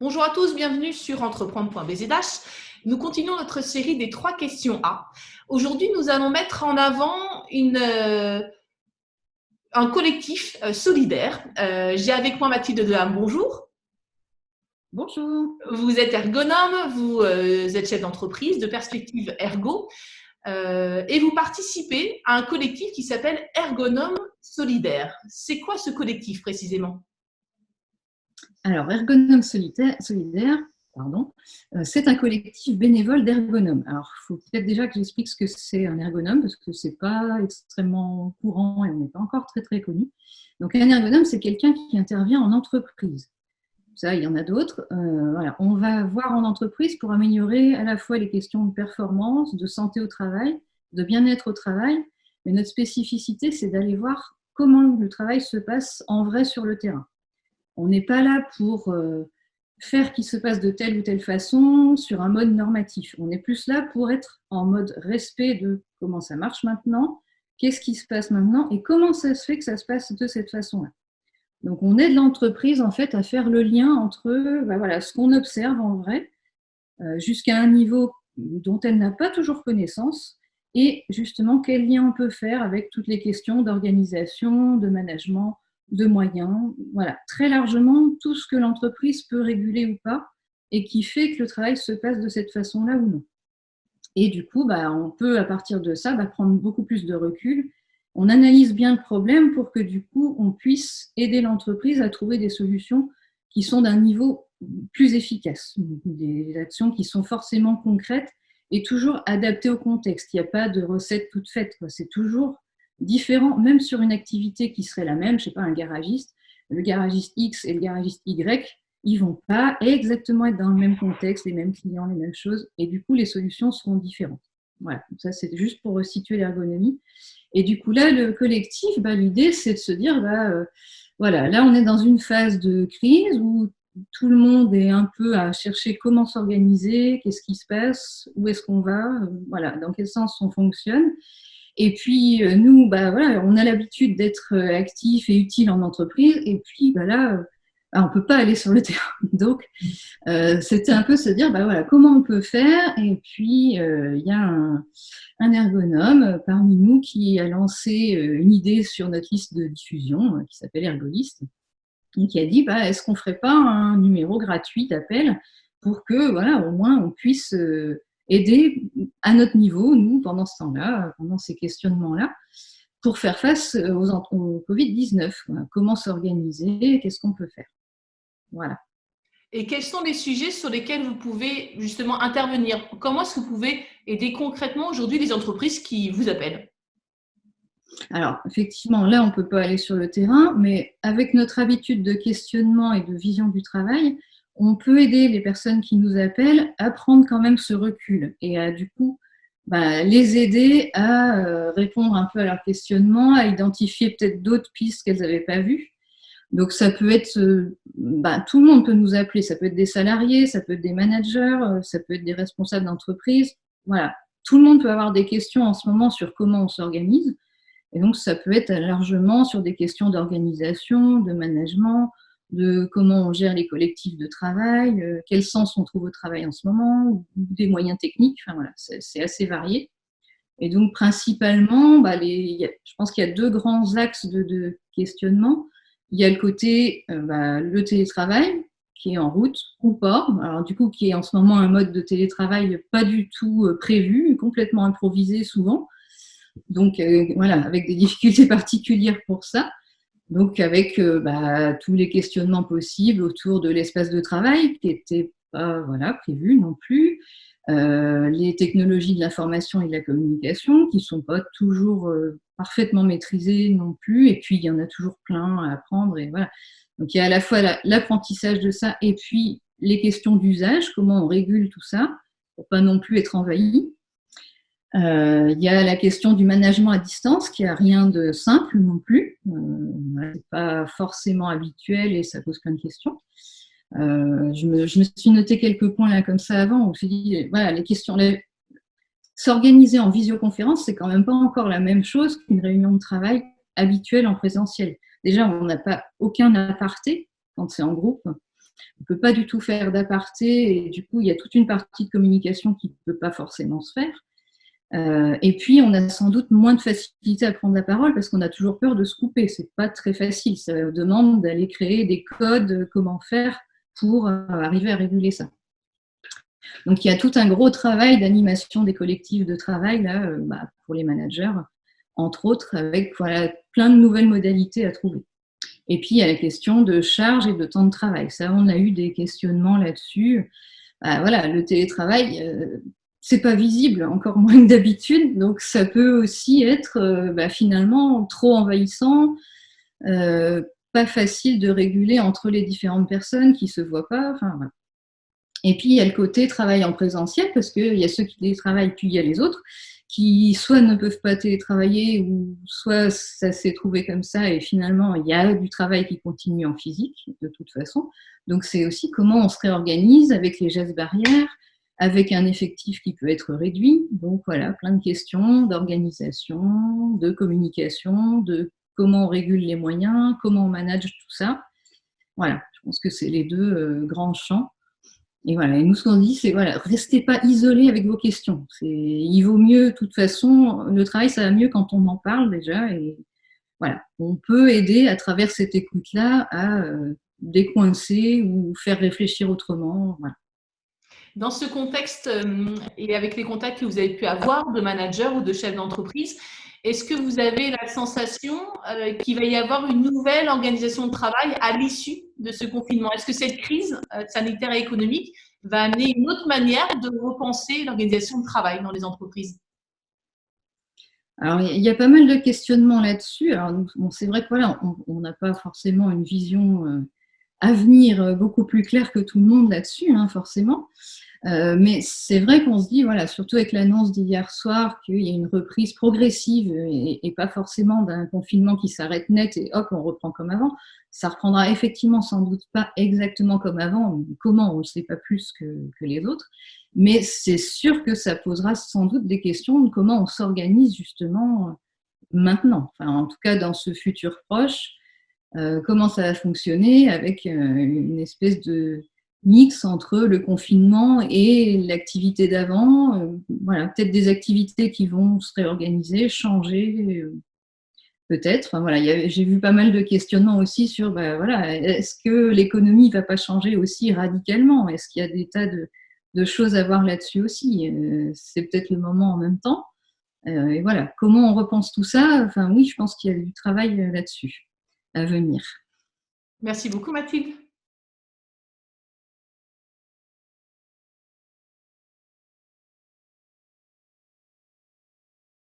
Bonjour à tous, bienvenue sur entreprendre.bzh. Nous continuons notre série des 3 questions A. Aujourd'hui, nous allons mettre en avant un collectif solidaire. J'ai avec moi Mathilde Delaham, bonjour. Bonjour. Vous êtes ergonome, vous êtes chef d'entreprise de Perspective Ergo et vous participez à un collectif qui s'appelle Ergonome Solidaire. C'est quoi ce collectif précisément ? Alors, Ergonome Solidaire, c'est un collectif bénévole d'ergonomes. Alors, il faut peut-être déjà que j'explique ce que c'est un ergonome, parce que ce n'est pas extrêmement courant et on n'est pas encore très très connu. Donc, un ergonome, c'est quelqu'un qui intervient en entreprise. Ça, il y en a d'autres. Voilà. On va voir en entreprise pour améliorer à la fois les questions de performance, de santé au travail, de bien-être au travail. Mais notre spécificité, c'est d'aller voir comment le travail se passe en vrai sur le terrain. On n'est pas là pour faire qu'il se passe de telle ou telle façon sur un mode normatif. On est plus là pour être en mode respect de comment ça marche maintenant, qu'est-ce qui se passe maintenant et comment ça se fait que ça se passe de cette façon-là. Donc, on aide l'entreprise en fait à faire le lien entre ce qu'on observe en vrai jusqu'à un niveau dont elle n'a pas toujours connaissance et justement quel lien on peut faire avec toutes les questions d'organisation, de management, de moyens. Voilà, très largement tout ce que l'entreprise peut réguler ou pas et qui fait que le travail se passe de cette façon-là ou non. Et du coup, on peut à partir de ça prendre beaucoup plus de recul. On analyse bien le problème pour que du coup, on puisse aider l'entreprise à trouver des solutions qui sont d'un niveau plus efficace, des actions qui sont forcément concrètes et toujours adaptées au contexte. Il n'y a pas de recette toute faite, quoi. C'est toujours différent, même sur une activité qui serait la même, je ne sais pas, un garagiste, le garagiste X et le garagiste Y, ils ne vont pas exactement être dans le même contexte, les mêmes clients, les mêmes choses, et du coup, les solutions seront différentes. Voilà, donc ça, c'est juste pour resituer l'ergonomie. Et du coup, là, le collectif, l'idée, c'est de se dire, voilà, là, on est dans une phase de crise où tout le monde est un peu à chercher comment s'organiser, qu'est-ce qui se passe, où est-ce qu'on va, voilà, dans quel sens on fonctionne. Et puis, nous, on a l'habitude d'être actifs et utiles en entreprise. Et puis, là, on ne peut pas aller sur le terrain. Donc, c'était un peu se dire, comment on peut faire. Et puis, il y a un ergonome parmi nous qui a lancé une idée sur notre liste de diffusion qui s'appelle Ergolist et qui a dit, est-ce qu'on ne ferait pas un numéro gratuit d'appel pour que, au moins, on puisse aider à notre niveau, nous, pendant ce temps-là, pendant ces questionnements-là, pour faire face au Covid-19. Comment s'organiser, qu'est-ce qu'on peut faire. Voilà. Et quels sont les sujets sur lesquels vous pouvez justement intervenir ? Comment est-ce que vous pouvez aider concrètement aujourd'hui les entreprises qui vous appellent ? Alors, effectivement, là, on ne peut pas aller sur le terrain, mais avec notre habitude de questionnement et de vision du travail, on peut aider les personnes qui nous appellent à prendre quand même ce recul et à, du coup, les aider à répondre un peu à leurs questionnements, à identifier peut-être d'autres pistes qu'elles n'avaient pas vues. Donc, ça peut être, tout le monde peut nous appeler. Ça peut être des salariés, ça peut être des managers, ça peut être des responsables d'entreprise. Voilà, tout le monde peut avoir des questions en ce moment sur comment on s'organise. Et donc, ça peut être largement sur des questions d'organisation, de management, de comment on gère les collectifs de travail, quel sens on trouve au travail en ce moment, ou des moyens techniques. Enfin, voilà, c'est assez varié. Et donc, principalement, je pense qu'il y a 2 grands axes de questionnement. Il y a le côté, le télétravail, qui est en route ou pas. Alors, du coup, qui est en ce moment un mode de télétravail pas du tout prévu, complètement improvisé souvent. Donc, avec des difficultés particulières pour ça. Donc, avec tous les questionnements possibles autour de l'espace de travail qui n'étaient pas prévus non plus. Les technologies de l'information et de la communication qui ne sont pas toujours parfaitement maîtrisées non plus. Et puis, il y en a toujours plein à apprendre. Et voilà. Donc, il y a à la fois l'apprentissage de ça et puis les questions d'usage, comment on régule tout ça pour ne pas non plus être envahi. Il y a la question du management à distance qui n'a rien de simple non plus. C'est pas forcément habituel et ça pose plein de questions. Je me suis noté quelques points là comme ça avant où je me suis dit, les questions, s'organiser en visioconférence, c'est quand même pas encore la même chose qu'une réunion de travail habituelle en présentiel. Déjà, on n'a pas aucun aparté quand c'est en groupe. On ne peut pas du tout faire d'aparté et du coup, il y a toute une partie de communication qui ne peut pas forcément se faire. Et puis, on a sans doute moins de facilité à prendre la parole parce qu'on a toujours peur de se couper. C'est pas très facile. Ça demande d'aller créer des codes, comment faire pour arriver à réguler ça. Donc, il y a tout un gros travail d'animation des collectifs de travail là, pour les managers, entre autres, avec voilà, plein de nouvelles modalités à trouver. Et puis, il y a la question de charge et de temps de travail. Ça, on a eu des questionnements là-dessus. Voilà, le télétravail, c'est pas visible, encore moins que d'habitude. Donc, ça peut aussi être finalement trop envahissant, pas facile de réguler entre les différentes personnes qui se voient pas. Enfin, voilà. Et puis, il y a le côté travail en présentiel, parce qu'il y a ceux qui télétravaillent, puis il y a les autres, qui soit ne peuvent pas télétravailler, ou soit ça s'est trouvé comme ça, et finalement, il y a du travail qui continue en physique, de toute façon. Donc, c'est aussi comment on se réorganise avec les gestes barrières, avec un effectif qui peut être réduit. Donc, voilà, plein de questions d'organisation, de communication, de comment on régule les moyens, comment on manage tout ça. Voilà, je pense que c'est les deux grands champs. Et voilà, et nous, ce qu'on dit, c'est voilà, restez pas isolés avec vos questions. Il vaut mieux, de toute façon, le travail, ça va mieux quand on en parle déjà. Et voilà, on peut aider à travers cette écoute-là à décoincer ou faire réfléchir autrement. Voilà. Dans ce contexte et avec les contacts que vous avez pu avoir de managers ou de chefs d'entreprise, est-ce que vous avez la sensation qu'il va y avoir une nouvelle organisation de travail à l'issue de ce confinement? Est-ce que cette crise sanitaire et économique va amener une autre manière de repenser l'organisation de travail dans les entreprises? Alors, il y a pas mal de questionnements là-dessus. Alors, bon, c'est vrai que voilà, on n'a pas forcément une vision à venir beaucoup plus claire que tout le monde là-dessus, hein, forcément. Mais c'est vrai qu'on se dit, voilà, surtout avec l'annonce d'hier soir, qu'il y a une reprise progressive et pas forcément d'un confinement qui s'arrête net et hop, on reprend comme avant. Ça reprendra effectivement sans doute pas exactement comme avant. Comment, on ne sait pas plus que les autres. Mais c'est sûr que ça posera sans doute des questions de comment on s'organise justement maintenant. Enfin, en tout cas, dans ce futur proche, comment ça va fonctionner avec une espèce de mix entre le confinement et l'activité d'avant. Voilà, peut-être des activités qui vont se réorganiser, changer, peut-être. Enfin, voilà, j'ai vu pas mal de questionnements aussi sur, voilà, est-ce que l'économie ne va pas changer aussi radicalement? Est-ce qu'il y a des tas de choses à voir là-dessus aussi? C'est peut-être le moment en même temps. Et voilà, comment on repense tout ça? Enfin, oui, je pense qu'il y a du travail là-dessus à venir. Merci beaucoup, Mathilde.